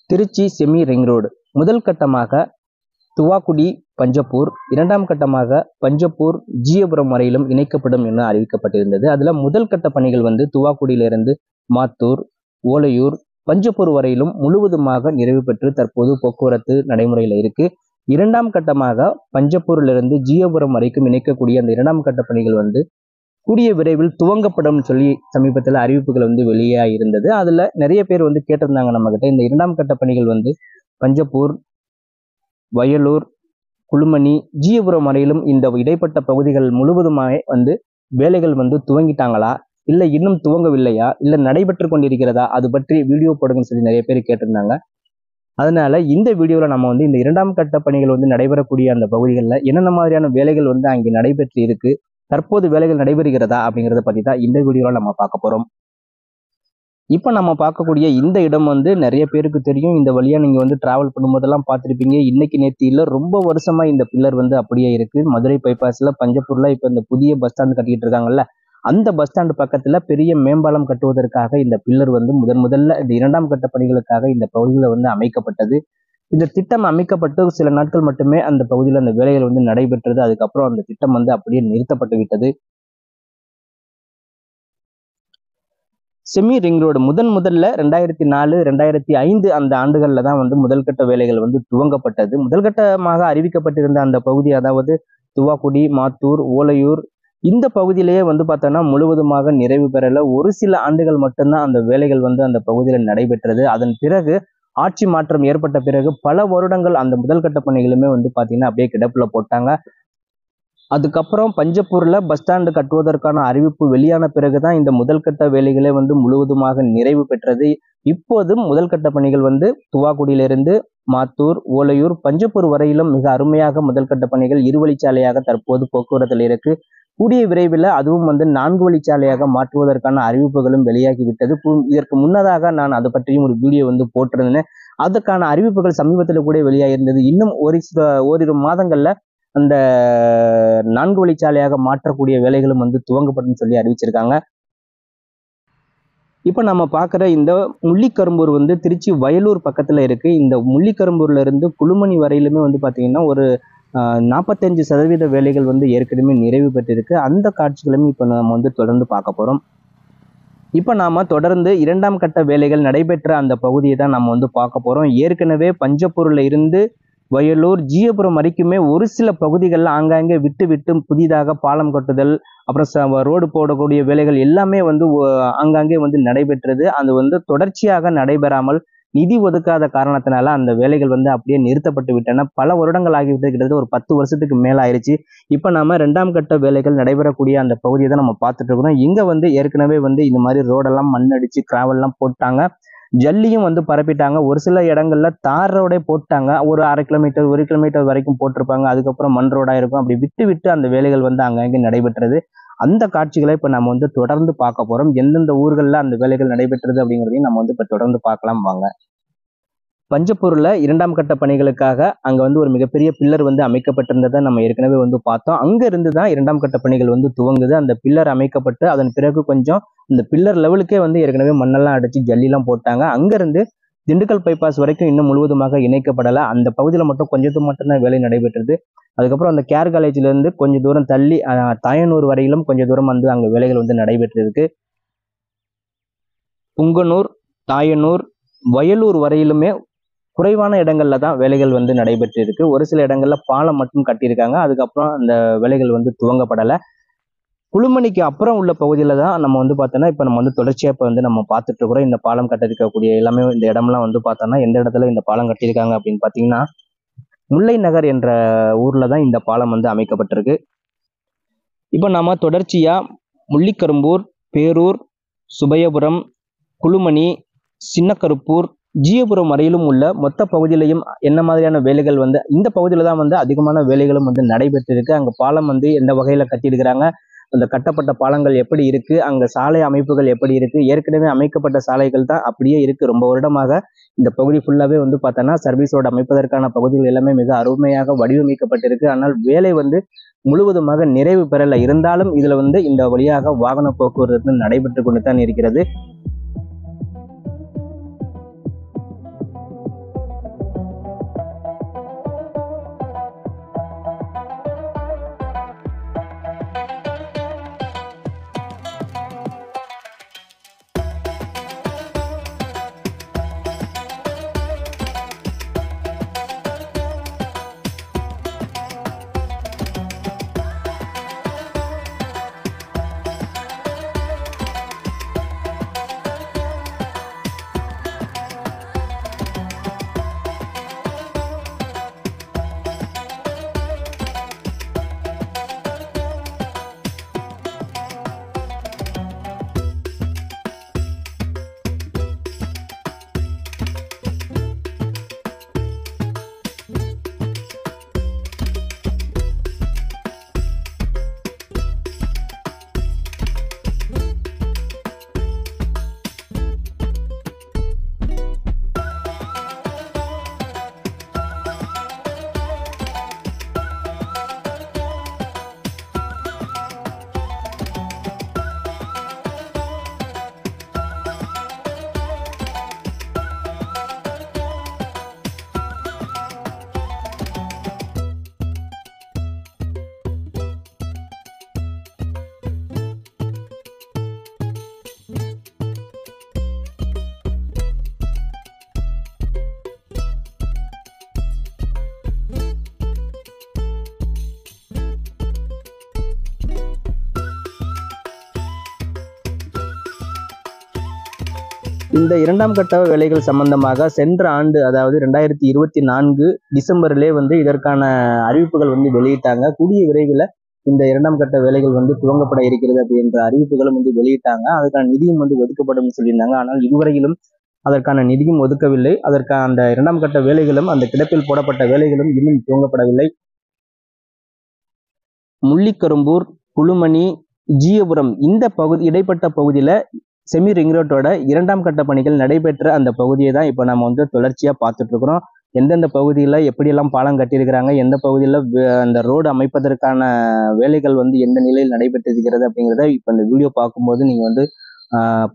Trichy semi ring road முதல் கட்டமாக துவாக்குடி பஞ்சப்பூர், இரண்டாம் கட்டமாக பஞ்சப்பூர் ஜியபுரம் வரையிலும் இணைக்கப்படும் என அறிவிக்கப்பட்டிருந்தது. அதுல முதல் கட்ட பணிகள் துவாக்குடியிலிருந்து மாத்தூர், ஓலையூர், பஞ்சப்பூர் வரையிலும் முழுவதுமாக நிறைவு பெற்று தற்போது போக்குவரத்து நடைமுறையில் இருக்கு. இரண்டாம் கட்டமாக பஞ்சப்பூரிலிருந்து ஜியபுரம் வரைக்கும் இணைக்கக்கூடிய அந்த இரண்டாம் கட்ட பணிகள் கூடிய விரைவில் துவங்கப்படும் சொல்லி சமீபத்தில் அறிவிப்புகள் வெளியாக இருந்தது. அதுல நிறைய பேர் கேட்டிருந்தாங்க நம்ம கிட்ட. இந்த இரண்டாம் கட்ட பணிகள் பஞ்சப்பூர், வயலூர், குழுமணி, ஜியபுரம் வரையிலும் இந்த இடைப்பட்ட பகுதிகள் முழுவதுமாக வேலைகள் துவங்கிட்டாங்களா, இல்ல இன்னும் துவங்கவில்லையா, இல்ல நடைபெற்று கொண்டிருக்கிறதா, அது பற்றி வீடியோ போடுங்கன்னு சொல்லி நிறைய பேர் கேட்டிருந்தாங்க. அதனால இந்த வீடியோல நம்ம இந்த இரண்டாம் கட்ட பணிகள் நடைபெறக்கூடிய அந்த பகுதிகளில் என்னென்ன மாதிரியான வேலைகள் அங்கே நடைபெற்று இருக்கு, தற்போது வேலைகள் நடைபெறுகிறதா அப்படிங்கிறத பத்தி தான் இந்த வீடியோல நம்ம பார்க்க போறோம். இப்போ நம்ம பார்க்கக்கூடிய இந்த இடம் நிறைய பேருக்கு தெரியும். இந்த வழியா நீங்க டிராவல் பண்ணும்போதெல்லாம் பார்த்துருப்பீங்க. இன்னைக்கு நேற்று இல்லை, ரொம்ப வருஷமா இந்த பில்லர் அப்படியே இருக்கு. மதுரை பைபாஸ்ல பஞ்சப்பூர்ல இப்போ இந்த புதிய பஸ் ஸ்டாண்ட் கட்டிட்டு இருக்காங்கல்ல, அந்த பஸ் ஸ்டாண்டு பக்கத்துல பெரிய மேம்பாலம் கட்டுவதற்காக இந்த பில்லர் முதல்ல இந்த இரண்டாம் கட்ட பணிகளுக்காக இந்த பகுதியில் அமைக்கப்பட்டது. இந்த திட்டம் அமைக்கப்பட்டு சில நாட்கள் மட்டுமே அந்த பகுதியில் அந்த வேலைகள் நடைபெற்றது. அதுக்கப்புறம் அந்த திட்டம் அப்படியே நிறுத்தப்பட்டு விட்டது. செமி ரிங் ரோடு முதல்ல 2004, 2005 அந்த ஆண்டுகள்ல தான் முதல் கட்ட வேலைகள் துவங்கப்பட்டது. முதல் கட்டமாக அறிவிக்கப்பட்டிருந்த அந்த பகுதி, அதாவது துவாக்குடி, மாத்தூர், ஓலையூர், இந்த பகுதியிலேயே பார்த்தோன்னா முழுவதுமாக நிறைவு பெறல. ஒரு சில ஆண்டுகள் மட்டும்தான் அந்த வேலைகள் அந்த பகுதியில் நடைபெற்றது. அதன் பிறகு ஆட்சி மாற்றம் ஏற்பட்ட பிறகு பல வருடங்கள் அந்த முதல் கட்ட பணிகளுமே பார்த்தீங்கன்னா அப்படியே கிடப்புல போட்டாங்க. அதுக்கப்புறம் பஞ்சப்பூர்ல பஸ் ஸ்டாண்டு கட்டுவதற்கான அறிவிப்பு வெளியான பிறகுதான் இந்த முதல் கட்ட வேலைகளே முழுவதுமாக நிறைவு பெற்றது. இப்போதும் முதல் கட்ட பணிகள் துவாக்குடியிலிருந்து மாத்தூர், ஓலையூர், பஞ்சப்பூர் வரையிலும் மிக அருமையாக முதல் கட்ட பணிகள் இருவழிச்சாலையாக தற்போது போக்குவரத்தில் இருக்கு. கூடிய விரைவில் அதுவும் 4 வழிச்சாலையாக மாற்றுவதற்கான அறிவிப்புகளும் வெளியாகிவிட்டது. இதற்கு முன்னதாக நான் அதை பற்றியும் ஒரு வீடியோ போட்டிருந்தேன். அதுக்கான அறிவிப்புகள் சமீபத்தில் கூட வெளியாகிருந்தது. இன்னும் ஓரிரு மாதங்கள்ல அந்த 4 வழிச்சாலையாக மாற்றக்கூடிய வேலைகளும் துவங்கப்படும் சொல்லி அறிவிச்சிருக்காங்க. இப்ப நம்ம பார்க்குற இந்த முள்ளிக்கரும்பூர் திருச்சி வயலூர் பக்கத்துல இருக்கு. இந்த முள்ளிக்கரும்பூர்ல இருந்து குழுமணி வரையிலுமே பார்த்தீங்கன்னா ஒரு 45% வேலைகள் ஏற்கனவே நிறைவு பெற்றிருக்கு. அந்த காட்சிகளும் இப்ப நம்ம தொடர்ந்து பார்க்க போறோம். இப்ப நாம தொடர்ந்து இரண்டாம் கட்ட வேலைகள் நடைபெற்ற அந்த பகுதியை தான் நம்ம பார்க்க போறோம். ஏற்கனவே பஞ்சப்பூர்ல இருந்து வயலூர், ஜியபுரம் வரைக்குமே ஒரு சில பகுதிகளில் ஆங்காங்கே விட்டு விட்டு புதிதாக பாலம் கட்டுதல், அப்புறம் ரோடு போடக்கூடிய வேலைகள் எல்லாமே ஆங்காங்கே நடைபெற்றது. அது தொடர்ச்சியாக நடைபெறாமல் நிதி ஒதுக்காத காரணத்தினால அந்த வேலைகள் அப்படியே நிறுத்தப்பட்டு விட்டன. பல வருடங்கள் ஆகிவிட்டு, கிட்டத்தட்ட ஒரு 10 வருஷத்துக்கு மேல ஆயிடுச்சு. இப்ப நாம இரண்டாம் கட்ட வேலைகள் நடைபெறக்கூடிய அந்த பகுதியை தான் நம்ம பார்த்துட்டு இருக்கிறோம். இங்க ஏற்கனவே இந்த மாதிரி ரோடெல்லாம் மண் அடிச்சு கிராவல்லாம் போட்டாங்க. ஜல்லியும் பரப்பிட்டாங்க. ஒரு சில இடங்கள்ல தார் ரோடே போட்டாங்க. ஒரு 1/2 கிலோமீட்டர் 1 கிலோமீட்டர் வரைக்கும் போட்டிருப்பாங்க. அதுக்கப்புறம் மண் ரோடா இருக்கும். அப்படி விட்டு விட்டு அந்த வேலைகள் அங்கங்கே நடைபெற்றது. அந்த காட்சிகளை இப்ப நம்ம தொடர்ந்து பார்க்க போறோம். எந்தெந்த ஊர்கள்ல அந்த வேலைகள் நடைபெற்றது அப்படிங்கிறதையும் நம்ம இப்ப தொடர்ந்து பார்க்கலாம் வாங்க. பஞ்சப்பூர்ல இரண்டாம் கட்ட பணிகளுக்காக அங்க ஒரு மிகப்பெரிய பில்லர் அமைக்கப்பட்டிருந்ததை நம்ம ஏற்கனவே பார்த்தோம். அங்க இருந்து தான் இரண்டாம் கட்ட பணிகள் துவங்குது. அந்த பில்லர் அமைக்கப்பட்டு அதன் பிறகு கொஞ்சம் இந்த பில்லர் லெவலுக்கே ஏற்கனவே மண்ணெல்லாம் அடிச்சு ஜல்லிலாம் போட்டாங்க. அங்க இருந்து திண்டுக்கல் பைபாஸ் வரைக்கும் இன்னும் முழுவதுமாக இணைக்கப்படலை. அந்த பகுதியில் மட்டும் கொஞ்சம் மட்டும்தான் வேலை நடைபெற்றது. அதுக்கப்புறம் அந்த கேர் காலேஜ்ல இருந்து கொஞ்சம் தூரம் தள்ளி தாயனூர் வரையிலும் கொஞ்சம் தூரம் அங்க வேலைகள் நடைபெற்றிருக்கு. புங்கனூர், தாயனூர், வயலூர் வரையிலுமே குறைவான இடங்கள்ல தான் வேலைகள் நடைபெற்று இருக்கு. ஒரு சில இடங்கள்ல பாலம் மட்டும் கட்டியிருக்காங்க. அதுக்கப்புறம் அந்த வேலைகள் துவங்கப்படலை. குழுமணிக்கு அப்புறம் உள்ள பகுதியில தான் நம்ம பார்த்தோன்னா இப்ப நம்ம தொடர்ச்சியா இப்ப நம்ம பார்த்துட்டு இருக்கிறோம். இந்த பாலம் கட்டிருக்கக்கூடிய எல்லாமே இந்த இடம்லாம் பார்த்தோம்னா எந்த இடத்துல இந்த பாலம் கட்டியிருக்காங்க அப்படின்னு பாத்தீங்கன்னா முல்லை நகர் என்ற ஊர்ல தான் இந்த பாலம் அமைக்கப்பட்டிருக்கு. இப்ப நாம தொடர்ச்சியா முள்ளிக்கரும்பூர், பேரூர், சுபயபுரம், குழுமணி, சின்னக்கருப்பூர், ஜியபுரம் வரையிலும் உள்ள மொத்த பகுதியிலையும் என்ன மாதிரியான வேலைகள் இந்த பகுதியில தான் அதிகமான வேலைகளும் நடைபெற்றிருக்கு. அங்க பாலம் எந்த வகையில கட்டியிருக்கிறாங்க, அந்த கட்டப்பட்ட பாலங்கள் எப்படி இருக்கு, அங்க சாலை அமைப்புகள் எப்படி இருக்கு, ஏற்கனவே அமைக்கப்பட்ட சாலைகள் தான் அப்படியே இருக்கு. ரொம்ப வருடமாக இந்த பகுதி ஃபுல்லாவே பார்த்தோன்னா சர்வீஸ் ரோடு அமைப்பதற்கான பகுதிகள் எல்லாமே மிக அருமையாக வடிவமைக்கப்பட்டிருக்கு. ஆனால் வேலை முழுவதுமாக நிறைவு பெறல. இருந்தாலும் இதுல இந்த வழியாக வாகன போக்குவரத்து நடைபெற்று கொண்டு தான் இருக்கிறது. இந்த இரண்டாம் கட்ட வேலைகள் சம்பந்தமாக சென்ற ஆண்டு அதாவது 2024 டிசம்பரிலே வந்து இதற்கான அறிவிப்புகள் வந்து வெளியிட்டாங்க. கூடிய விரைவில் இந்த இரண்டாம் கட்ட வேலைகள் வந்து துவங்கப்பட இருக்கிறது அப்படின்ற அறிவிப்புகளும் வந்து வெளியிட்டாங்க. அதுக்கான நிதியும் வந்து ஒதுக்கப்படும் சொல்லியிருந்தாங்க. ஆனால் இதுவரையிலும் அதற்கான நிதியும் ஒதுக்கவில்லை. அதற்கான அந்த இரண்டாம் கட்ட வேலைகளும் அந்த கிடப்பில் போடப்பட்ட வேலைகளும் இன்னும் துவங்கப்படவில்லை. முள்ளிக்கரும்பூர், குழுமணி, ஜீயபுரம் இந்த பகுதி இடைப்பட்ட பகுதியில செமி ரிங் ரோட்டோட இரண்டாம் கட்ட பணிகள் நடைபெற்ற அந்த பகுதியை தான் இப்போ நம்ம வந்து தொடர்ச்சியா பார்த்துட்டு இருக்கிறோம். எந்தெந்த பகுதியில் எப்படியெல்லாம் பாலம் கட்டியிருக்கிறாங்க, எந்த பகுதியில் அந்த ரோடு அமைப்பதற்கான வேலைகள் வந்து எந்த நிலையில் நடைபெற்றிருக்கிறது அப்படிங்கிறத இப்போ இந்த வீடியோ பார்க்கும்போது நீங்க வந்து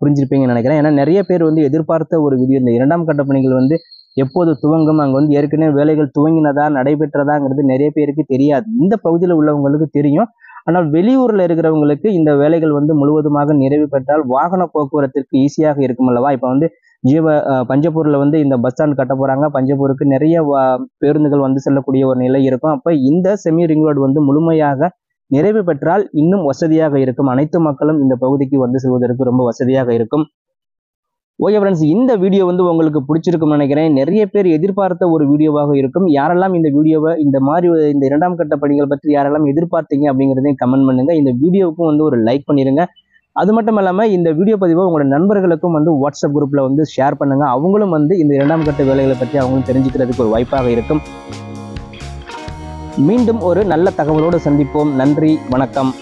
புரிஞ்சிருப்பீங்கன்னு நினைக்கிறேன். ஏன்னா நிறைய பேர் வந்து எதிர்பார்த்த ஒரு வீடியோ. இந்த இரண்டாம் கட்ட பணிகள் வந்து எப்போது துவங்கும், அங்கே வந்து ஏற்கனவே வேலைகள் துவங்கினதா நடைபெற்றதாங்கிறது நிறைய பேருக்கு தெரியாது. இந்த பகுதியில் உள்ளவங்களுக்கு தெரியும். ஆனால் வெளியூர்ல இருக்கிறவங்களுக்கு இந்த வேலைகள் வந்து முழுவதுமாக நிறைவு பெற்றால் வாகன போக்குவரத்திற்கு ஈஸியாக இருக்கும் அல்லவா. இப்போ வந்து பஞ்சப்பூர்ல வந்து இந்த பஸ் ஸ்டாண்ட் கட்ட போறாங்க. பஞ்சப்பூருக்கு நிறைய பேருந்துகள் வந்து செல்லக்கூடிய ஒரு நிலை இருக்கும். அப்ப இந்த செமி ரிங் ரோடு வந்து முழுமையாக நிறைவு பெற்றால் இன்னும் வசதியாக இருக்கும். அனைத்து மக்களும் இந்த பகுதிக்கு வந்து செல்வதற்கு ரொம்ப வசதியாக இருக்கும். ஓகே ஃப்ரெண்ட்ஸ், இந்த வீடியோ வந்து உங்களுக்கு பிடிச்சிருக்கும்னு நினைக்கிறேன். நிறைய பேர் எதிர்பார்த்த ஒரு வீடியோவாக இருக்கும். யாரெல்லாம் இந்த வீடியோவை இந்த இரண்டாம் கட்ட பணிகள் பற்றி யாரெல்லாம் எதிர்பார்த்தீங்க அப்படிங்கிறதையும் கமெண்ட் பண்ணுங்க. இந்த வீடியோவுக்கும் வந்து ஒரு லைக் பண்ணிருங்க. அது மட்டும் இல்லாம இந்த வீடியோ பதிவை உங்களோட நண்பர்களுக்கும் வந்து வாட்ஸ்அப் குரூப்ல வந்து ஷேர் பண்ணுங்க. அவங்களும் வந்து இந்த இரண்டாம் கட்ட வேலைகளை பற்றி அவங்களும் தெரிஞ்சுக்கிறதுக்கு ஒரு வாய்ப்பாக இருக்கும். மீண்டும் ஒரு நல்ல தகவலோடு சந்திப்போம். நன்றி, வணக்கம்.